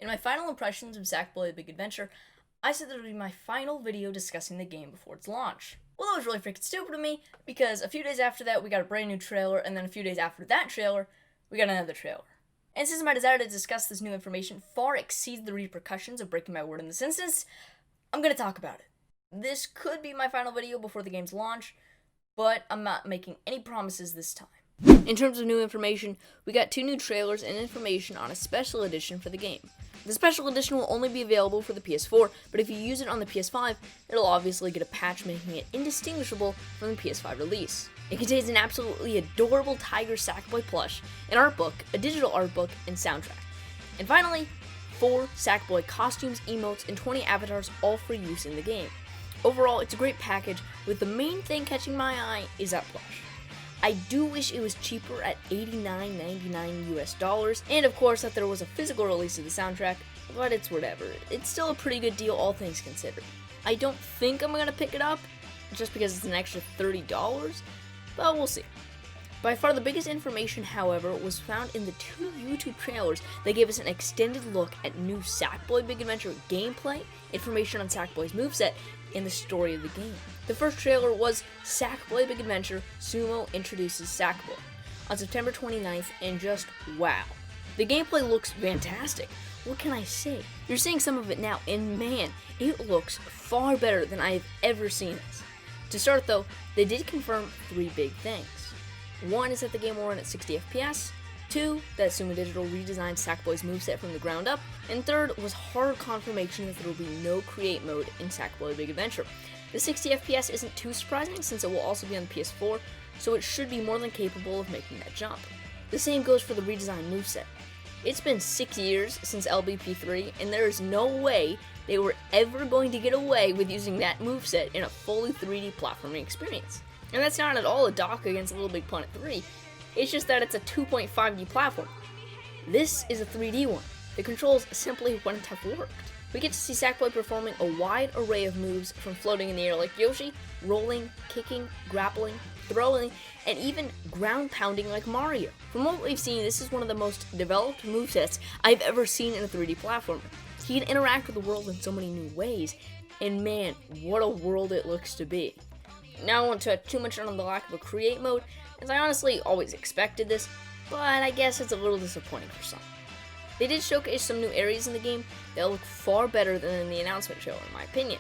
In my final impressions of Sackboy: The Big Adventure, I said that it would be my final video discussing the game before its launch. Well, that was really freaking stupid of me, because a few days after that we got a brand new trailer, and then a few days after that trailer, we got another trailer. And since my desire to discuss this new information far exceeds the repercussions of breaking my word in this instance, I'm going to talk about it. This could be my final video before the game's launch, but I'm not making any promises this time. In terms of new information, we got 2 new trailers and information on a special edition for the game. The special edition will only be available for the PS4, but if you use it on the PS5, it'll obviously get a patch making it indistinguishable from the PS5 release. It contains an absolutely adorable Tiger Sackboy plush, an art book, a digital art book, and soundtrack. And finally, 4 Sackboy costumes, emotes, and 20 avatars, all for use in the game. Overall, it's a great package, with the main thing catching my eye is that plush. I do wish it was cheaper at $89.99 US, and of course that there was a physical release of the soundtrack, but it's whatever. It's still a pretty good deal, all things considered. I don't think I'm gonna pick it up, just because it's an extra $30, but we'll see. By far the biggest information, however, was found in the 2 YouTube trailers that gave us an extended look at new Sackboy Big Adventure gameplay, information on Sackboy's moveset, and the story of the game. The first trailer was Sackboy Big Adventure Sumo Introduces Sackboy on September 29th, and just wow. The gameplay looks fantastic. What can I say? You're seeing some of it now, and man, it looks far better than I have ever seen it. To start though, they did confirm 3 big things. 1 is that the game will run at 60 FPS, 2, that Sumo Digital redesigned Sackboy's moveset from the ground up, and 3rd was hard confirmation that there will be no create mode in Sackboy Big Adventure. The 60 FPS isn't too surprising since it will also be on the PS4, so it should be more than capable of making that jump. The same goes for the redesigned moveset. It's been 6 years since LBP3, and there is no way they were ever going to get away with using that moveset in a fully 3D platforming experience. And that's not at all a dock against Little Big Planet 3, it's just that it's a 2.5D platform. This is a 3D one. The controls simply wouldn't have worked. We get to see Sackboy performing a wide array of moves, from floating in the air like Yoshi, rolling, kicking, grappling, throwing, and even ground pounding like Mario. From what we've seen, this is one of the most developed movesets I've ever seen in a 3D platformer. He can interact with the world in so many new ways, and man, what a world it looks to be. Now I won't touch too much on the lack of a create mode, as I honestly always expected this, but I guess it's a little disappointing for some. They did showcase some new areas in the game that look far better than in the announcement trailer, in my opinion.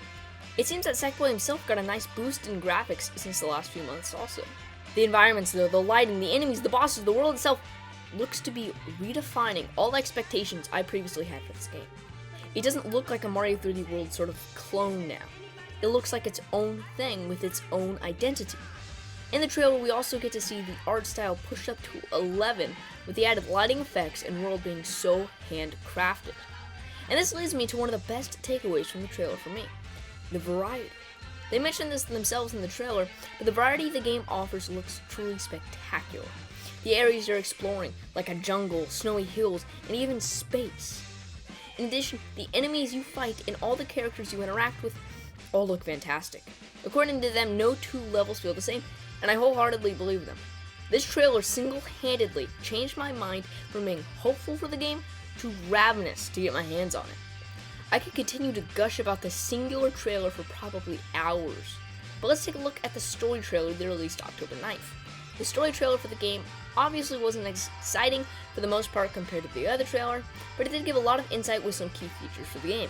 It seems that Sackboy himself got a nice boost in graphics since the last few months also. The environments though, the lighting, the enemies, the bosses, the world itself, looks to be redefining all the expectations I previously had for this game. It doesn't look like a Mario 3D World sort of clone now. It looks like its own thing with its own identity. In the trailer, we also get to see the art style pushed up to 11 with the added lighting effects and world being so handcrafted. And this leads me to one of the best takeaways from the trailer for me: the variety. They mentioned this themselves in the trailer, but the variety the game offers looks truly spectacular. The areas you're exploring, like a jungle, snowy hills, and even space. In addition, the enemies you fight and all the characters you interact with all look fantastic. According to them, no 2 levels feel the same, and I wholeheartedly believe them. This trailer single-handedly changed my mind from being hopeful for the game to ravenous to get my hands on it. I could continue to gush about this singular trailer for probably hours, but let's take a look at the story trailer they released October 9th. The story trailer for the game obviously wasn't exciting for the most part compared to the other trailer, but it did give a lot of insight with some key features for the game.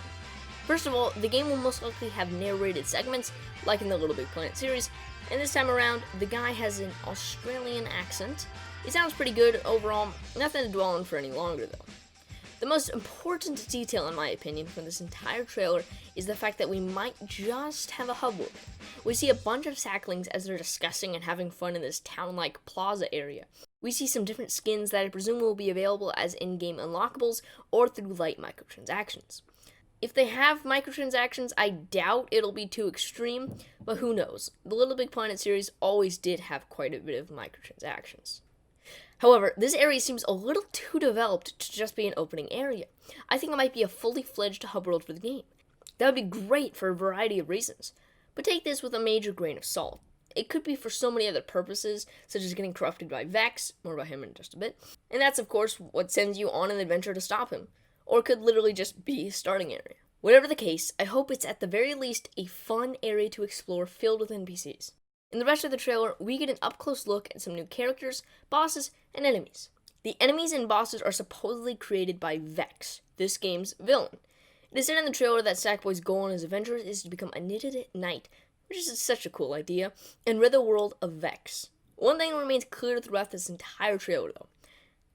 First of all, the game will most likely have narrated segments, like in the Little Big Planet series, and this time around, the guy has an Australian accent. It sounds pretty good overall, nothing to dwell on for any longer though. The most important detail in my opinion from this entire trailer is the fact that we might just have a hub world. We see a bunch of sacklings as they're discussing and having fun in this town-like plaza area. We see some different skins that I presume will be available as in-game unlockables or through light microtransactions. If they have microtransactions, I doubt it'll be too extreme, but who knows. The Little Big Planet series always did have quite a bit of microtransactions. However, this area seems a little too developed to just be an opening area. I think it might be a fully fledged hub world for the game. That would be great for a variety of reasons, but take this with a major grain of salt. It could be for so many other purposes, such as getting corrupted by Vex, more about him in just a bit, and that's of course what sends you on an adventure to stop him. or it could literally just be a starting area. Whatever the case, I hope it's at the very least a fun area to explore filled with NPCs. In the rest of the trailer, we get an up-close look at some new characters, bosses, and enemies. The enemies and bosses are supposedly created by Vex, this game's villain. It is said in the trailer that Sackboy's goal in his adventures is to become a knitted knight, which is such a cool idea, and rid the world of Vex. One thing remains clear throughout this entire trailer, though.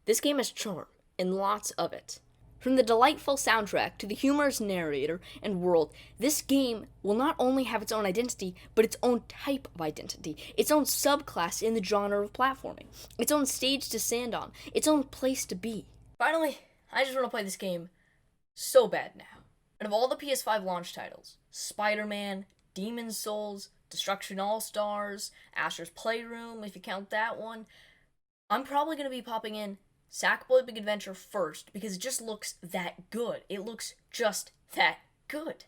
This game has charm, and lots of it. From the delightful soundtrack to the humorous narrator and world, this game will not only have its own identity, but its own type of identity, its own subclass in the genre of platforming, its own stage to stand on, its own place to be. Finally, I just want to play this game so bad now. And of all the PS5 launch titles, Spider-Man, Demon's Souls, Destruction All-Stars, Asher's Playroom, if you count that one, I'm probably going to be popping in Sackboy Big Adventure first because it just looks that good. It looks just that good.